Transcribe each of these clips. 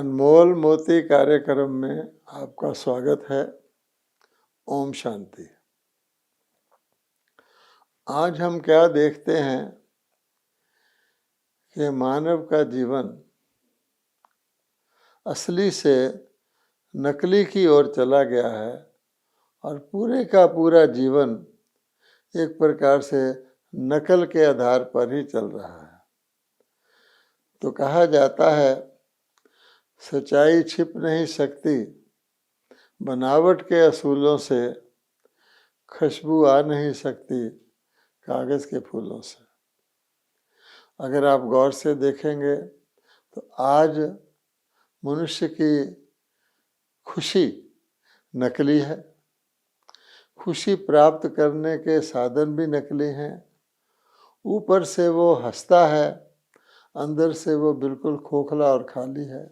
अनमोल मोती कार्यक्रम में आपका स्वागत है। ओम शांति। आज हम क्या देखते हैं कि मानव का जीवन असली से नकली की ओर चला गया है और पूरे का पूरा जीवन एक प्रकार से नकल के आधार पर ही चल रहा है। तो कहा जाता है, सच्चाई छिप नहीं सकती, बनावट के असूलों से खुशबू आ नहीं सकती कागज के फूलों से। अगर आप गौर से देखेंगे तो आज मनुष्य की खुशी नकली है, खुशी प्राप्त करने के साधन भी नकली हैं। ऊपर से वो हंसता है, अंदर से वो बिल्कुल खोखला और खाली है।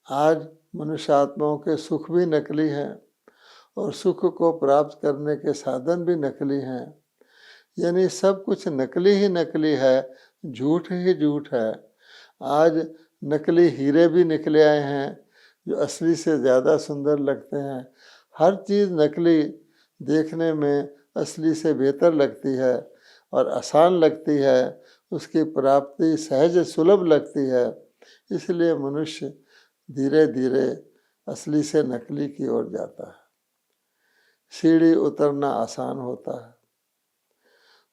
आज मनुष्य आत्माओं के सुख भी नकली हैं और सुख को प्राप्त करने के साधन भी नकली हैं। यानी सब कुछ नकली ही नकली है, झूठ ही झूठ है। आज नकली हीरे भी निकले आए हैं जो असली से ज़्यादा सुंदर लगते हैं। हर चीज़ नकली देखने में असली से बेहतर लगती है और आसान लगती है, उसकी प्राप्ति सहज सुलभ लगती है। इसलिए मनुष्य धीरे धीरे असली से नकली की ओर जाता है। सीढ़ी उतरना आसान होता है।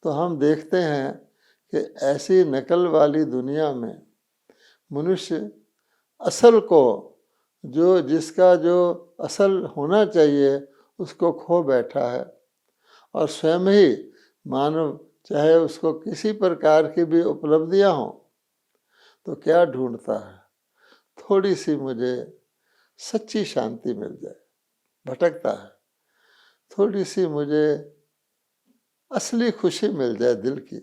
तो हम देखते हैं कि ऐसी नकल वाली दुनिया में मनुष्य असल को, जिसका जो असल होना चाहिए, उसको खो बैठा है और स्वयं ही मानव, चाहे उसको किसी प्रकार की भी उपलब्धियां हों, तो क्या ढूंढता है? थोड़ी सी मुझे सच्ची शांति मिल जाए, भटकता है। थोड़ी सी मुझे असली खुशी मिल जाए दिल की,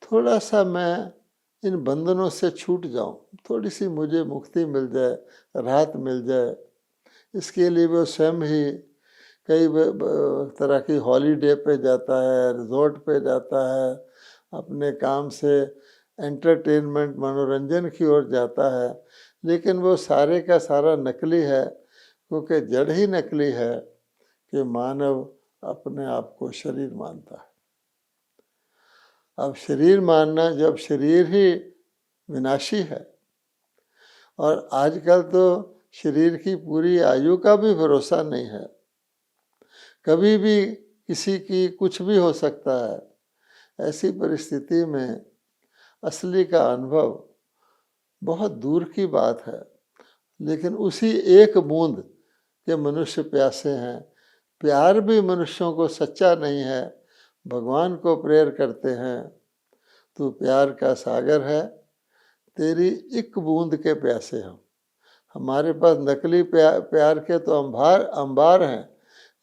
थोड़ा सा मैं इन बंधनों से छूट जाऊं, थोड़ी सी मुझे मुक्ति मिल जाए, राहत मिल जाए। इसके लिए वो स्वयं ही कई तरह की हॉलीडे पे जाता है, रिजॉर्ट पे जाता है, अपने काम से एंटरटेनमेंट मनोरंजन की ओर जाता है। लेकिन वो सारे का सारा नकली है, क्योंकि जड़ ही नकली है कि मानव अपने आप को शरीर मानता है। अब शरीर मानना, जब शरीर ही विनाशी है और आजकल तो शरीर की पूरी आयु का भी भरोसा नहीं है, कभी भी किसी की कुछ भी हो सकता है। ऐसी परिस्थिति में असली का अनुभव बहुत दूर की बात है। लेकिन उसी एक बूंद के मनुष्य प्यासे हैं। प्यार भी मनुष्यों को सच्चा नहीं है, भगवान को प्रेयर करते हैं, तू प्यार का सागर है, तेरी एक बूंद के प्यासे हम। हमारे पास नकली प्यार के तो अंबार हैं,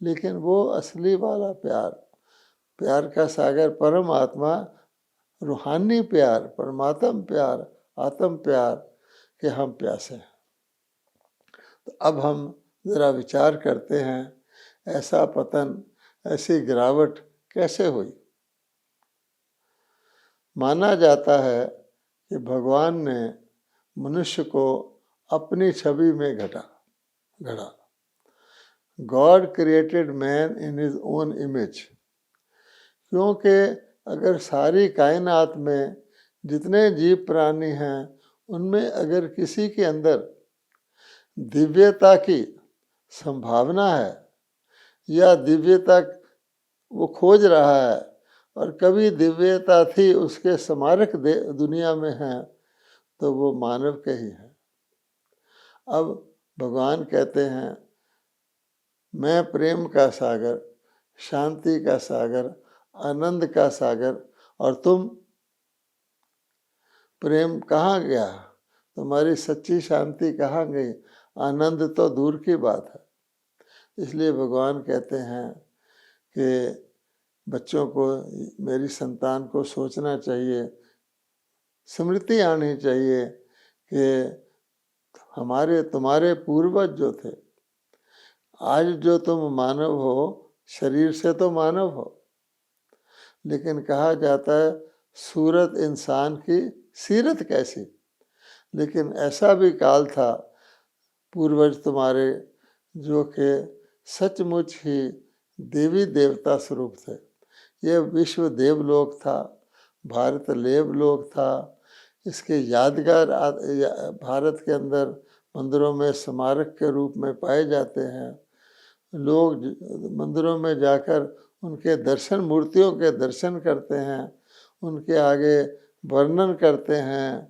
लेकिन वो असली वाला प्यार का सागर परमात्मा, रूहानी प्यार, परमात्म प्यार, आत्म प्यार के हम प्यासे हैं। तो अब हम जरा विचार करते हैं, ऐसा पतन, ऐसी गिरावट कैसे हुई? माना जाता है कि भगवान ने मनुष्य को अपनी छवि में गढ़ा। God created man in his own image. क्योंकि अगर सारी कायनात में जितने जीव प्राणी हैं, उनमें अगर किसी के अंदर दिव्यता की संभावना है या दिव्यता वो खोज रहा है और कभी दिव्यता थी, उसके स्मारक दुनिया में हैं, तो वो मानव के ही हैं। अब भगवान कहते हैं, मैं प्रेम का सागर, शांति का सागर, आनंद का सागर, और तुम प्रेम कहाँ गया? तुम्हारी सच्ची शांति कहाँ गई? आनंद तो दूर की बात है। इसलिए भगवान कहते हैं कि बच्चों को, मेरी संतान को सोचना चाहिए, स्मृति आनी चाहिए कि तुम्हारे पूर्वज जो थे, आज जो तुम मानव हो, शरीर से तो मानव हो, लेकिन कहा जाता है सूरत इंसान की सीरत कैसी। लेकिन ऐसा भी काल था पूर्वज तुम्हारे जो कि सचमुच ही देवी देवता स्वरूप थे। यह विश्व देवलोक था, भारत लेवलोक था। इसके यादगार भारत के अंदर मंदिरों में स्मारक के रूप में पाए जाते हैं। लोग मंदिरों में जाकर उनके दर्शन, मूर्तियों के दर्शन करते हैं, उनके आगे वर्णन करते हैं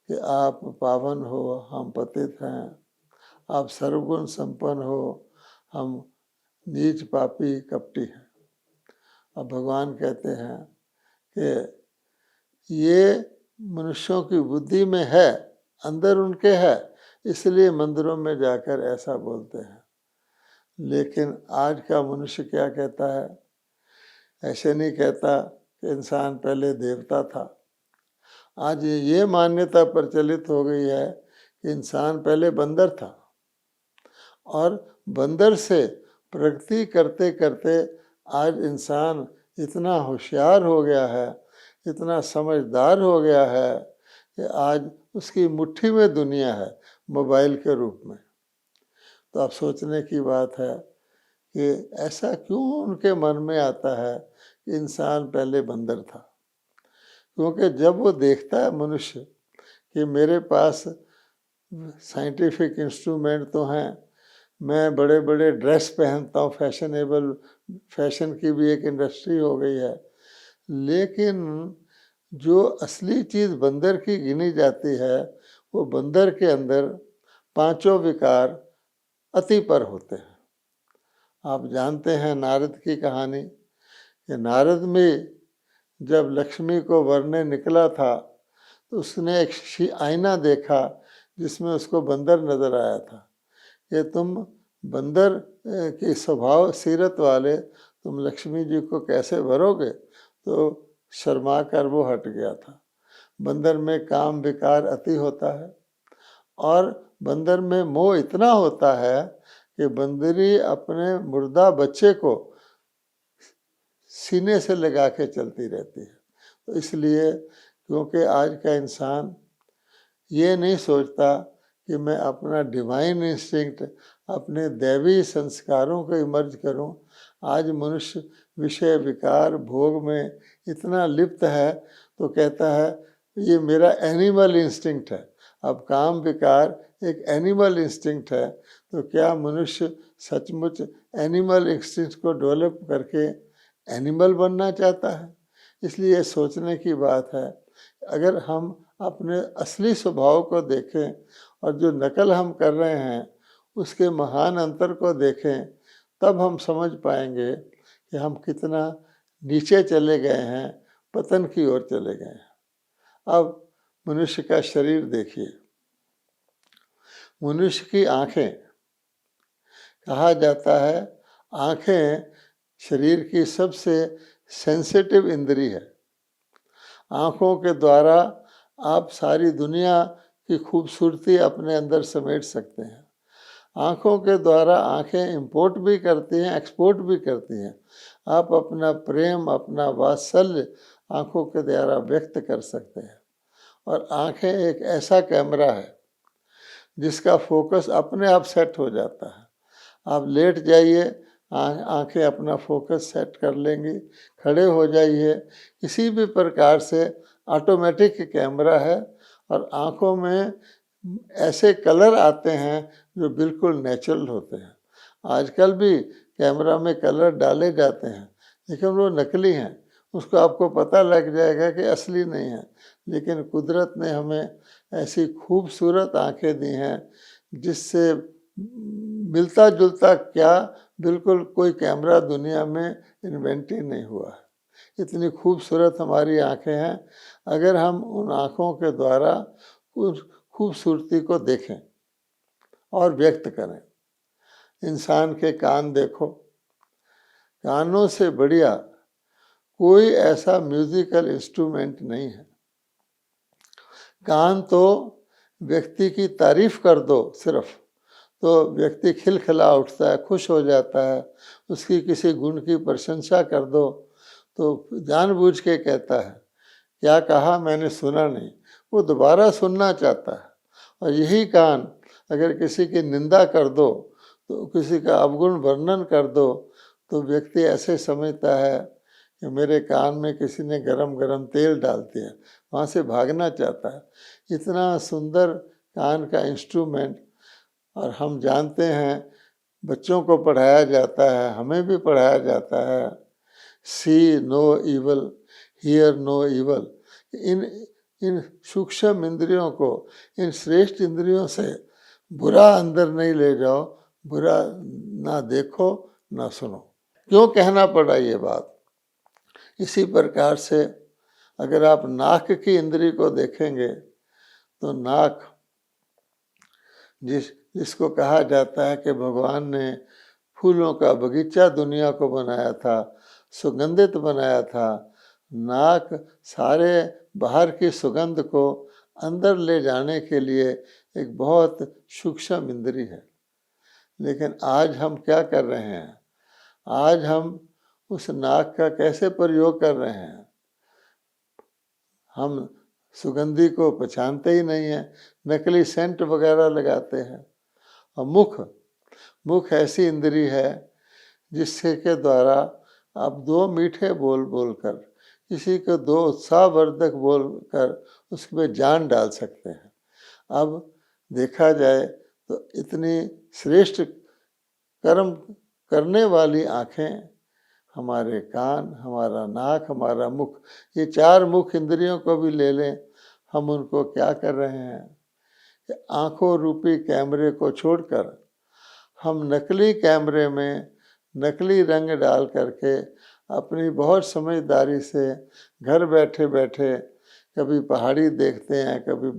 कि आप पावन हो, हम पतित हैं, आप सर्वगुण संपन्न हो, हम नीच पापी कपटी हैं। अब भगवान कहते हैं कि ये मनुष्यों की बुद्धि में है, अंदर उनके है, इसलिए मंदिरों में जाकर ऐसा बोलते हैं। लेकिन आज का मनुष्य क्या कहता है? ऐसे नहीं कहता कि इंसान पहले देवता था। आज ये मान्यता प्रचलित हो गई है कि इंसान पहले बंदर था और बंदर से प्रगति करते करते आज इंसान इतना होशियार हो गया है, इतना समझदार हो गया है कि आज उसकी मुट्ठी में दुनिया है, मोबाइल के रूप में। तो अब सोचने की बात है कि ऐसा क्यों उनके मन में आता है कि इंसान पहले बंदर था। क्योंकि जब वो देखता है मनुष्य कि मेरे पास साइंटिफिक इंस्ट्रूमेंट तो हैं, मैं बड़े बड़े ड्रेस पहनता हूँ, फैशनेबल, फैशन की भी एक इंडस्ट्री हो गई है, लेकिन जो असली चीज़ बंदर की गिनी जाती है वो बंदर के अंदर पांचों विकार अति पर होते हैं। आप जानते हैं नारद की कहानी कि नारद में जब लक्ष्मी को वरने निकला था तो उसने एक आईना देखा जिसमें उसको बंदर नजर आया था कि तुम बंदर की स्वभाव सीरत वाले, तुम लक्ष्मी जी को कैसे भरोगे? तो शर्मा कर वो हट गया था। बंदर में काम विकार अति होता है और बंदर में मोह इतना होता है कि बंदरी अपने मुर्दा बच्चे को सीने से लगा के चलती रहती है। तो इसलिए क्योंकि आज का इंसान ये नहीं सोचता कि मैं अपना डिवाइन इंस्टिंक्ट, अपने दैवी संस्कारों को इमर्ज करूं। आज मनुष्य विषय विकार भोग में इतना लिप्त है तो कहता है ये मेरा एनिमल इंस्टिंक्ट है। अब काम विकार एक एनिमल इंस्टिंक्ट है, तो क्या मनुष्य सचमुच एनिमल इंस्टिंक्ट को डेवलप करके एनिमल बनना चाहता है? इसलिए सोचने की बात है। अगर हम अपने असली स्वभाव को देखें और जो नकल हम कर रहे हैं उसके महान अंतर को देखें, तब हम समझ पाएंगे कि हम कितना नीचे चले गए हैं, पतन की ओर चले गए हैं। अब मनुष्य का शरीर देखिए, मनुष्य की आंखें, कहा जाता है आंखें शरीर की सबसे सेंसिटिव इंद्री है। आँखों के द्वारा आप सारी दुनिया की खूबसूरती अपने अंदर समेट सकते हैं। आँखों के द्वारा आँखें इंपोर्ट भी करती हैं, एक्सपोर्ट भी करती हैं। आप अपना प्रेम, अपना वात्सल्य आँखों के द्वारा व्यक्त कर सकते हैं। और आँखें एक ऐसा कैमरा है जिसका फोकस अपने आप सेट हो जाता है। आप लेट जाइए, आंखें अपना फोकस सेट कर लेंगी। खड़े हो जाइए, किसी भी प्रकार से ऑटोमेटिक कैमरा है। और आंखों में ऐसे कलर आते हैं जो बिल्कुल नेचुरल होते हैं। आजकल भी कैमरा में कलर डाले जाते हैं लेकिन वो नकली हैं, उसको आपको पता लग जाएगा कि असली नहीं है। लेकिन कुदरत ने हमें ऐसी खूबसूरत आंखें दी हैं जिससे मिलता जुलता क्या, बिल्कुल कोई कैमरा दुनिया में इन्वेंट ही नहीं हुआ है। इतनी खूबसूरत हमारी आंखें हैं। अगर हम उन आँखों के द्वारा उस खूबसूरती को देखें और व्यक्त करें। इंसान के कान देखो, कानों से बढ़िया कोई ऐसा म्यूजिकल इंस्ट्रूमेंट नहीं है। कान तो व्यक्ति की तारीफ कर दो सिर्फ तो व्यक्ति खिलखिला उठता है, खुश हो जाता है। उसकी किसी गुण की प्रशंसा कर दो तो जानबूझ के कहता है क्या कहा मैंने सुना नहीं, वो दोबारा सुनना चाहता है। और यही कान अगर किसी की निंदा कर दो, तो किसी का अवगुण वर्णन कर दो, तो व्यक्ति ऐसे समझता है कि मेरे कान में किसी ने गरम गरम तेल डाल दिया, वहाँ से भागना चाहता है। इतना सुंदर कान का इंस्ट्रूमेंट, और हम जानते हैं बच्चों को पढ़ाया जाता है, हमें भी पढ़ाया जाता है, see no evil, hear no evil. इन इन सूक्ष्म इंद्रियों को, इन श्रेष्ठ इंद्रियों से बुरा अंदर नहीं ले जाओ, बुरा ना देखो ना सुनो। क्यों कहना पड़ा ये बात? इसी प्रकार से अगर आप नाक की इंद्री को देखेंगे, तो नाक जिसको कहा जाता है कि भगवान ने फूलों का बगीचा दुनिया को बनाया था, सुगंधित बनाया था। नाक सारे बाहर की सुगंध को अंदर ले जाने के लिए एक बहुत सूक्ष्म इंद्री है। लेकिन आज हम क्या कर रहे हैं? आज हम उस नाक का कैसे प्रयोग कर रहे हैं? हम सुगंधी को पहचानते ही नहीं है, नकली सेंट वगैरह लगाते हैं। और मुख ऐसी इंद्री है जिसके के द्वारा आप दो मीठे बोल बोलकर, किसी को दो उत्साहवर्धक बोलकर उसमें जान डाल सकते हैं। अब देखा जाए तो इतनी श्रेष्ठ कर्म करने वाली आँखें, हमारे कान, हमारा नाक, हमारा मुख, ये चार मुख इंद्रियों को भी ले लें, हम उनको क्या कर रहे हैं? आँखों रूपी कैमरे को छोड़कर हम नकली कैमरे में नकली रंग डाल करके अपनी बहुत समझदारी से घर बैठे बैठे कभी पहाड़ी देखते हैं, कभी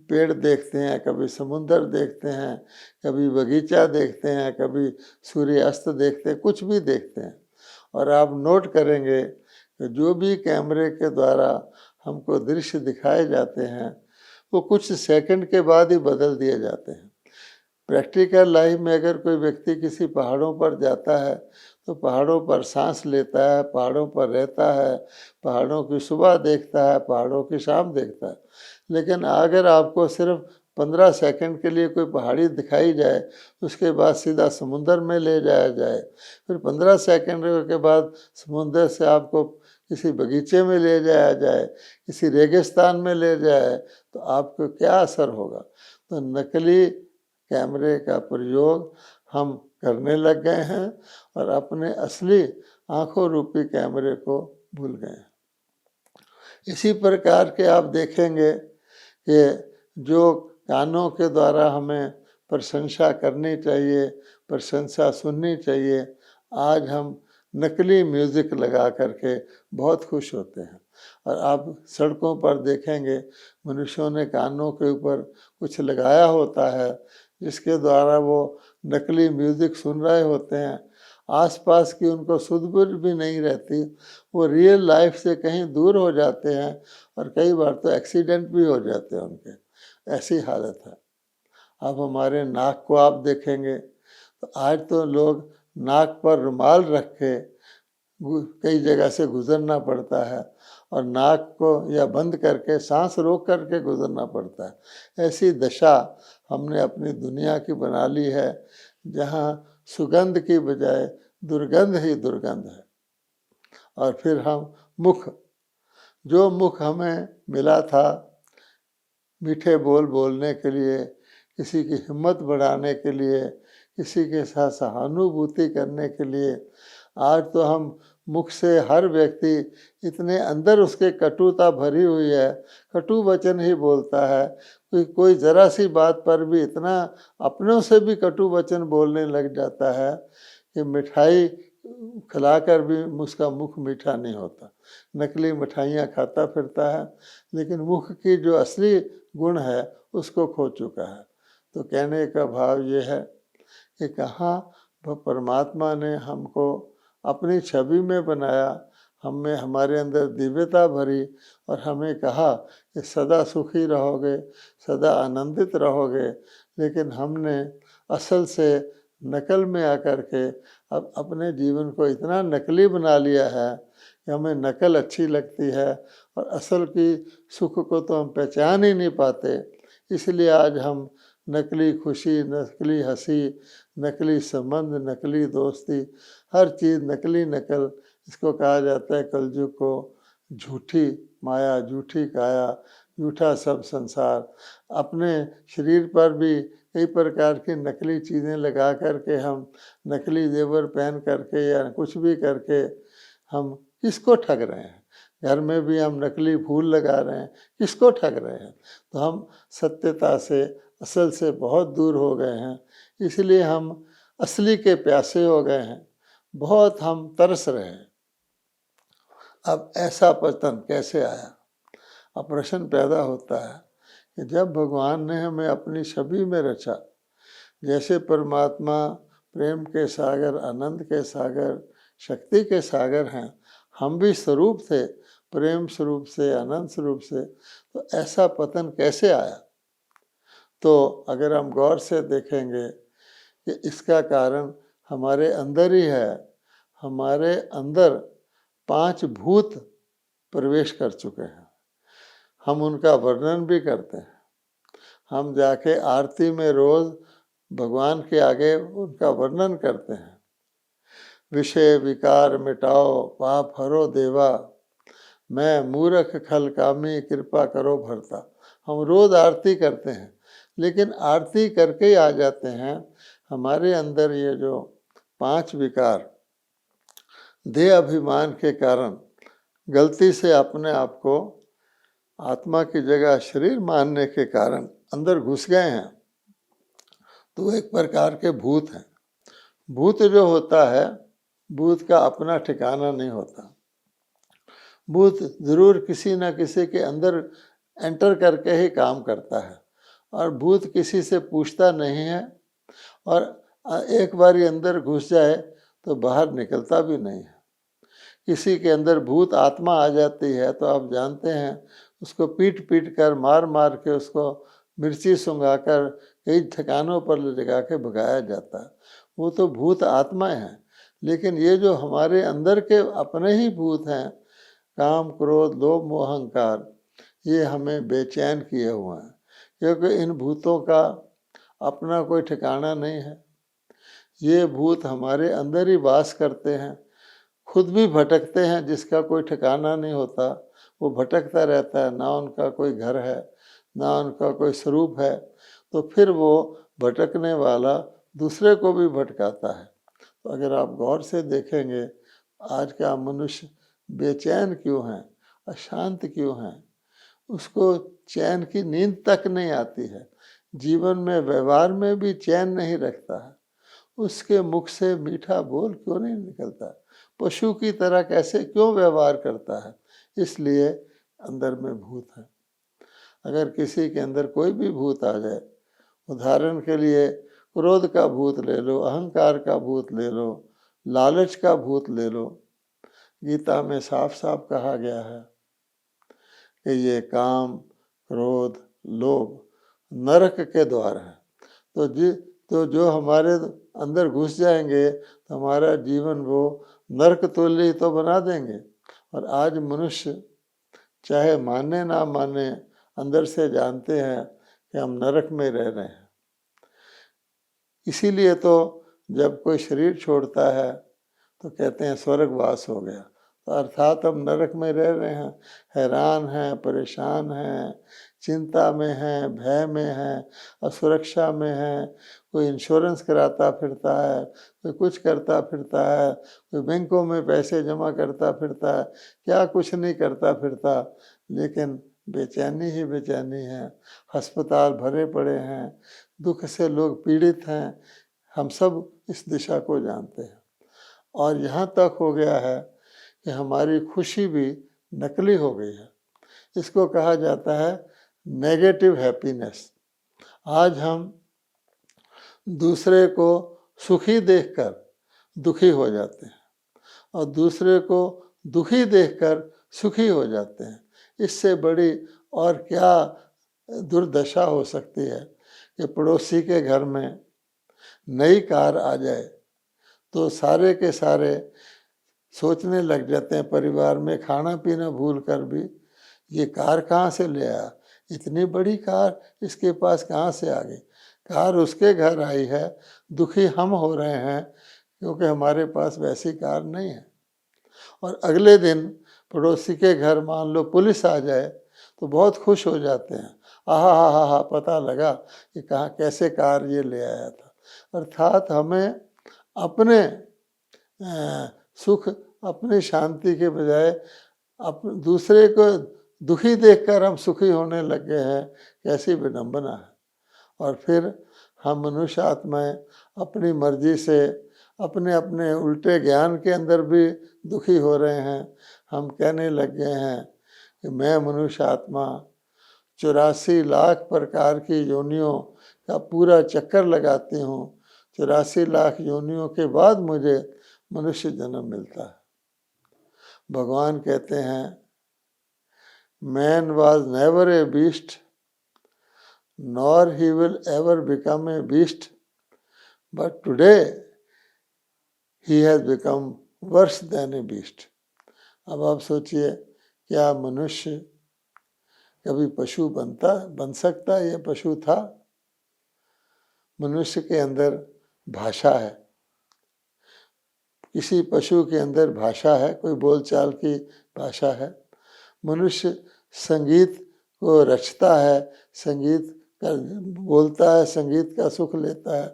पेड़ देखते हैं, कभी समुंदर देखते हैं, कभी बगीचा देखते हैं, कभी सूर्यास्त देखते हैं, कुछ भी देखते हैं। और आप नोट करेंगे कि जो भी कैमरे के द्वारा हमको दृश्य दिखाए जाते हैं, वो कुछ सेकंड के बाद ही बदल दिए जाते हैं। प्रैक्टिकल लाइफ में अगर कोई व्यक्ति किसी पहाड़ों पर जाता है, तो पहाड़ों पर सांस लेता है, पहाड़ों पर रहता है, पहाड़ों की सुबह देखता है, पहाड़ों की शाम देखता है। लेकिन अगर आपको सिर्फ 15 सेकंड के लिए कोई पहाड़ी दिखाई जाए, उसके बाद सीधा समुंदर में ले जाया जाए, फिर 15 सेकंड के बाद समुंदर से आपको किसी बगीचे में ले जाया जाए, किसी रेगिस्तान में ले जाए, तो आपको क्या असर होगा? तो नकली कैमरे का प्रयोग हम करने लग गए हैं और अपने असली आँखों रूपी कैमरे को भूल गए हैं। इसी प्रकार के आप देखेंगे कि जो कानों के द्वारा हमें प्रशंसा करनी चाहिए, प्रशंसा सुननी चाहिए, आज हम नकली म्यूज़िक लगा करके बहुत खुश होते हैं। और आप सड़कों पर देखेंगे मनुष्यों ने कानों के ऊपर कुछ लगाया होता है, जिसके द्वारा वो नकली म्यूज़िक सुन रहे होते हैं। आसपास की उनको सुध-बुध भी नहीं रहती, वो रियल लाइफ से कहीं दूर हो जाते हैं और कई बार तो एक्सीडेंट भी हो जाते हैं उनके, ऐसी हालत है। अब हमारे नाक को आप देखेंगे तो आज तो लोग नाक पर रुमाल रख के कई जगह से गुजरना पड़ता है, और नाक को या बंद करके सांस रोक करके गुजरना पड़ता है। ऐसी दशा हमने अपनी दुनिया की बना ली है, जहाँ सुगंध की बजाय दुर्गंध ही दुर्गंध है। और फिर हम जो मुख हमें मिला था मीठे बोल बोलने के लिए, किसी की हिम्मत बढ़ाने के लिए, किसी के साथ सहानुभूति करने के लिए, आज तो हम मुख से हर व्यक्ति इतने अंदर उसके कटुता भरी हुई है, कटु वचन ही बोलता है। कोई ज़रा सी बात पर भी इतना अपनों से भी कटु वचन बोलने लग जाता है कि मिठाई खिलाकर भी उसका मुख मीठा नहीं होता। नकली मिठाइयाँ खाता फिरता है, लेकिन मुख की जो असली गुण है उसको खो चुका है। तो कहने का भाव ये है कि कहाँ परमात्मा ने हमको अपनी छवि में बनाया, हमें हमारे अंदर दिव्यता भरी और हमें कहा कि सदा सुखी रहोगे, सदा आनंदित रहोगे, लेकिन हमने असल से नकल में आकर के अब अपने जीवन को इतना नकली बना लिया है कि हमें नकल अच्छी लगती है और असल की सुख को तो हम पहचान ही नहीं पाते। इसलिए आज हम नकली खुशी, नकली हंसी, नकली संबंध, नकली दोस्ती, हर चीज़ नकली नकल, इसको कहा जाता है कलयुग को झूठी माया, झूठी काया, झूठा सब संसार। अपने शरीर पर भी कई प्रकार की नकली चीज़ें लगा करके, हम नकली जेवर पहन करके या कुछ भी करके हम किसको ठग रहे हैं? घर में भी हम नकली फूल लगा रहे हैं, किसको ठग रहे हैं? तो हम सत्यता से, असल से बहुत दूर हो गए हैं, इसलिए हम असली के प्यासे हो गए हैं, बहुत हम तरस रहे हैं। अब ऐसा पतन कैसे आया? अब प्रश्न पैदा होता है कि जब भगवान ने हमें अपनी छवि में रचा, जैसे परमात्मा प्रेम के सागर, आनंद के सागर, शक्ति के सागर हैं, हम भी स्वरूप थे, प्रेम स्वरूप से, आनंद स्वरूप से, तो ऐसा पतन कैसे आया? तो अगर हम गौर से देखेंगे कि इसका कारण हमारे अंदर ही है। हमारे अंदर 5 भूत प्रवेश कर चुके हैं, हम उनका वर्णन भी करते हैं। हम जाके आरती में रोज भगवान के आगे उनका वर्णन करते हैं। विषय विकार मिटाओ, पाप हरो देवा, मैं मूर्ख खल कामी, कृपा करो भरता। हम रोज आरती करते हैं, लेकिन आरती करके ही आ जाते हैं। हमारे अंदर ये जो 5 विकार देह अभिमान के कारण गलती से अपने आप को आत्मा की जगह शरीर मानने के कारण अंदर घुस गए हैं, तो एक प्रकार के भूत हैं। भूत जो होता है, भूत का अपना ठिकाना नहीं होता। भूत जरूर किसी न किसी के अंदर एंटर करके ही काम करता है, और भूत किसी से पूछता नहीं है, और एक बार अंदर घुस जाए तो बाहर निकलता भी नहीं है। किसी के अंदर भूत आत्मा आ जाती है तो आप जानते हैं, उसको पीट पीट कर, मार मार के, उसको मिर्ची सुंघाकर कई ठिकानों पर ले लगा के भगाया जाता है। वो तो भूत आत्माएं हैं। लेकिन ये जो हमारे अंदर के अपने ही भूत हैं, काम क्रोध लोभ मोह अहंकार, ये हमें बेचैन किए हुए हैं, क्योंकि इन भूतों का अपना कोई ठिकाना नहीं है। ये भूत हमारे अंदर ही वास करते हैं, खुद भी भटकते हैं, जिसका कोई ठिकाना नहीं होता, वो भटकता रहता है, ना उनका कोई घर है, ना उनका कोई स्वरूप है। तो फिर वो भटकने वाला दूसरे को भी भटकाता है। तो अगर आप गौर से देखेंगे, आज का मनुष्य बेचैन क्यों है, अशांत क्यों है? उसको चैन की नींद तक नहीं आती है, जीवन में व्यवहार में भी चैन नहीं रखता है। उसके मुख से मीठा बोल क्यों नहीं निकलता? पशु की तरह कैसे क्यों व्यवहार करता है? इसलिए अंदर में भूत है। अगर किसी के अंदर कोई भी भूत आ जाए, उदाहरण के लिए क्रोध का भूत ले लो, अहंकार का भूत ले लो, लालच का भूत ले लो, गीता में साफ साफ कहा गया है कि ये काम क्रोध लोभ नरक के द्वार है। तो जो हमारे अंदर घुस जाएंगे तो हमारा जीवन वो नरक तुल्य तो बना देंगे। और आज मनुष्य चाहे माने ना माने, अंदर से जानते हैं कि हम नरक में रह रहे हैं। इसीलिए तो जब कोई शरीर छोड़ता है तो कहते हैं स्वर्गवास हो गया, तो अर्थात हम नरक में रह रहे हैं, हैरान हैं, परेशान हैं, चिंता में हैं, भय में हैं, असुरक्षा में हैं। कोई इंश्योरेंस कराता फिरता है, कोई कुछ करता फिरता है, कोई बैंकों में पैसे जमा करता फिरता है, क्या कुछ नहीं करता फिरता, लेकिन बेचैनी ही बेचैनी है। अस्पताल भरे पड़े हैं, दुख से लोग पीड़ित हैं। हम सब इस दिशा को जानते हैं। और यहाँ तक हो गया है कि हमारी खुशी भी नकली हो गई है। इसको कहा जाता है नेगेटिव हैप्पीनेस। आज हम दूसरे को सुखी देखकर दुखी हो जाते हैं, और दूसरे को दुखी देखकर सुखी हो जाते हैं। इससे बड़ी और क्या दुर्दशा हो सकती है कि पड़ोसी के घर में नई कार आ जाए तो सारे के सारे सोचने लग जाते हैं, परिवार में खाना पीना भूल कर भी, ये कार कहाँ से ले आया, इतनी बड़ी कार इसके पास कहाँ से आ गई? कार उसके घर आई है, दुखी हम हो रहे हैं क्योंकि हमारे पास वैसी कार नहीं है। और अगले दिन पड़ोसी के घर मान लो पुलिस आ जाए तो बहुत खुश हो जाते हैं, आहा हा हा हा, पता लगा कि कहाँ कैसे कार ये ले आया था। अर्थात हमें अपने सुख, अपनी शांति के बजाय दूसरे को दुखी देखकर हम सुखी होने लग गए हैं। कैसी विडंबना है। और फिर हम मनुष्य आत्माएं अपनी मर्जी से अपने अपने उल्टे ज्ञान के अंदर भी दुखी हो रहे हैं। हम कहने लग गए हैं कि मैं मनुष्य आत्मा 84 लाख प्रकार की योनियों का पूरा चक्कर लगाती हूँ, 84 लाख योनियों के बाद मुझे मनुष्य जन्म मिलता है। भगवान कहते हैं, man was never a beast nor he will ever become a beast, but today he has become worse than a beast. अब आप सोचिए, क्या मनुष्य कभी पशु बन सकता है? यह पशु था। मनुष्य के अंदर भाषा है, किसी पशु के अंदर भाषा है, कोई बोलचाल की भाषा है। मनुष्य संगीत को रचता है, संगीत का बोलता है, संगीत का सुख लेता है।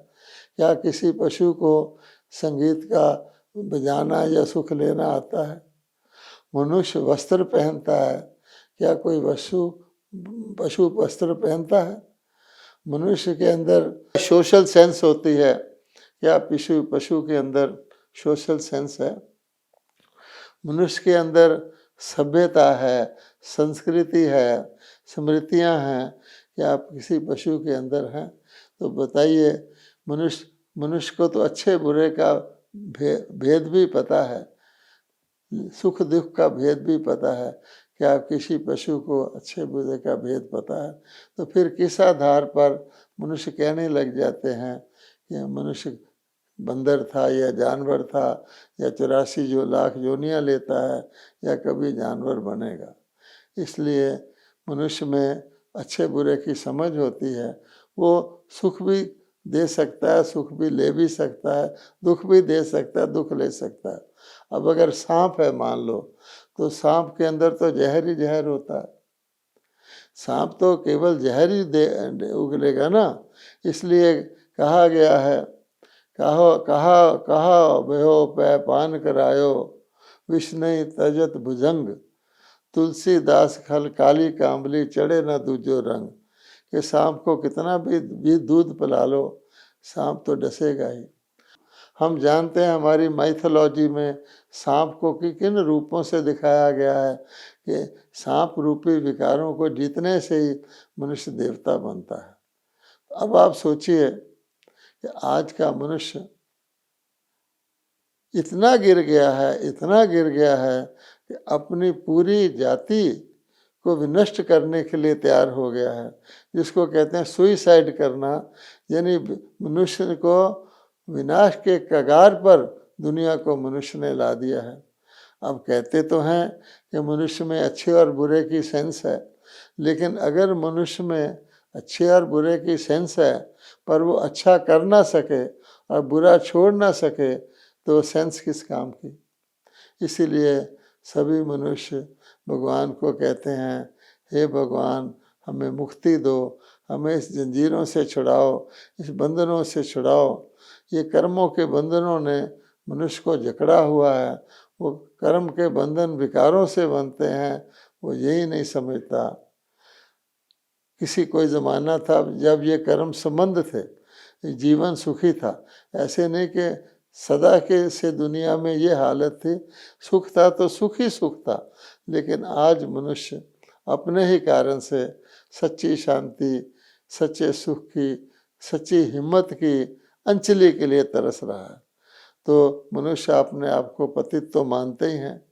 क्या किसी पशु को संगीत का बजाना या सुख लेना आता है? मनुष्य वस्त्र पहनता है, क्या कोई पशु वस्त्र पहनता है? मनुष्य के अंदर सोशल सेंस होती है, क्या पशु के अंदर सोशल सेंस है? मनुष्य के अंदर सभ्यता है, संस्कृति है, स्मृतियां हैं, क्या आप किसी पशु के अंदर हैं? तो बताइए, मनुष्य को तो अच्छे बुरे का भेद भी पता है, सुख दुख का भेद भी पता है। क्या आप किसी पशु को अच्छे बुरे का भेद पता है? तो फिर किस आधार पर मनुष्य कहने लग जाते हैं कि मनुष्य बंदर था या जानवर था या 84 लाख योनियां लेता है या कभी जानवर बनेगा? इसलिए मनुष्य में अच्छे बुरे की समझ होती है। वो सुख भी दे सकता है, सुख भी ले भी सकता है, दुख भी दे सकता है, दुख ले सकता है। अब अगर सांप है मान लो, तो सांप के अंदर तो जहर ही जहर होता है। सांप तो केवल जहर ही उगलेगा ना। इसलिए कहा गया है, कहा बेहो पै पान करायो, विष्णु तजत भुजंग, तुलसीदास खल काली कांबली चढ़े न दूजो रंग। कि सांप को कितना भी दूध पिला लो, सांप तो डसेगा ही। हम जानते हैं हमारी माइथोलॉजी में सांप को किन रूपों से दिखाया गया है कि सांप रूपी विकारों को जीतने से ही मनुष्य देवता बनता है। अब आप सोचिए कि आज का मनुष्य इतना गिर गया है कि अपनी पूरी जाति को विनष्ट करने के लिए तैयार हो गया है, जिसको कहते हैं सुइसाइड करना। यानी मनुष्य को विनाश के कगार पर दुनिया को मनुष्य ने ला दिया है। अब कहते तो हैं कि मनुष्य में अच्छे और बुरे की सेंस है, लेकिन अगर मनुष्य में अच्छे और बुरे की सेंस है पर वो अच्छा कर ना सके और बुरा छोड़ ना सके, तो सेंस किस काम की? इसीलिए सभी मनुष्य भगवान को कहते हैं, हे भगवान हमें मुक्ति दो, हमें इस जंजीरों से छुड़ाओ, इस बंधनों से छुड़ाओ। ये कर्मों के बंधनों ने मनुष्य को जकड़ा हुआ है। वो कर्म के बंधन विकारों से बनते हैं, वो यही नहीं समझता। कोई ज़माना था जब ये कर्म संबंध थे, जीवन सुखी था। ऐसे नहीं कि सदा के से दुनिया में ये हालत थी, सुख था तो सुख ही सुख था। लेकिन आज मनुष्य अपने ही कारण से सच्ची शांति, सच्चे सुख की, सच्ची हिम्मत की अंजलि के लिए तरस रहा है। तो मनुष्य अपने आप को पतित तो मानते ही हैं,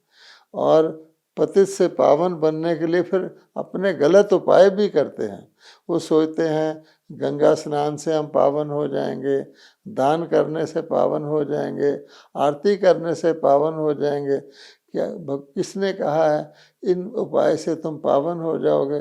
और पतित से पावन बनने के लिए फिर अपने गलत उपाय भी करते हैं। वो सोचते हैं गंगा स्नान से हम पावन हो जाएंगे, दान करने से पावन हो जाएंगे, आरती करने से पावन हो जाएंगे। क्या किसने कहा है इन उपाय से तुम पावन हो जाओगे?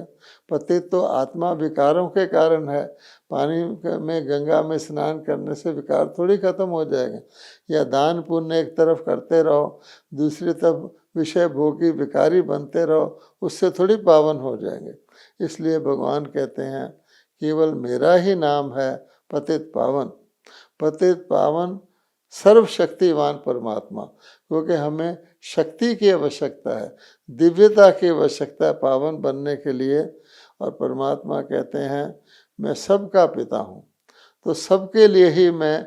पतित तो आत्मा विकारों के कारण है। पानी में गंगा में स्नान करने से विकार थोड़ी खत्म हो जाएंगे। या दान पुण्य एक तरफ करते रहो, दूसरी तरफ विषय भोगी विकारी बनते रहो, उससे थोड़ी पावन हो जाएंगे। इसलिए भगवान कहते हैं केवल मेरा ही नाम है पतित पावन। पतित पावन सर्वशक्तिवान परमात्मा, क्योंकि हमें शक्ति की आवश्यकता है, दिव्यता की आवश्यकता है पावन बनने के लिए। और परमात्मा कहते हैं मैं सबका पिता हूँ, तो सबके लिए ही मैं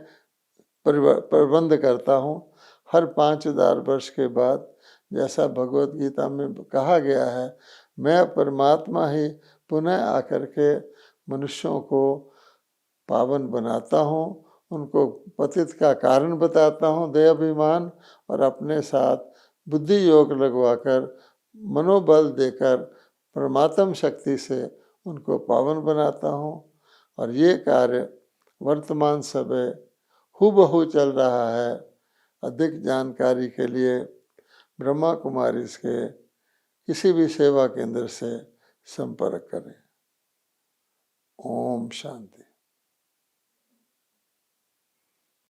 प्रबंध करता हूँ। हर 5000 वर्ष के बाद, जैसा भगवत गीता में कहा गया है, मैं परमात्मा ही पुनः आकर के मनुष्यों को पावन बनाता हूँ, उनको पतित का कारण बताता हूँ दयाभिमान, और अपने साथ बुद्धि योग लगवाकर मनोबल देकर परमात्म शक्ति से उनको पावन बनाता हूँ। और ये कार्य वर्तमान समय हूबहू चल रहा है। अधिक जानकारी के लिए ब्रह्मा कुमारीज के किसी भी सेवा केंद्र से संपर्क करें। ओम शांति।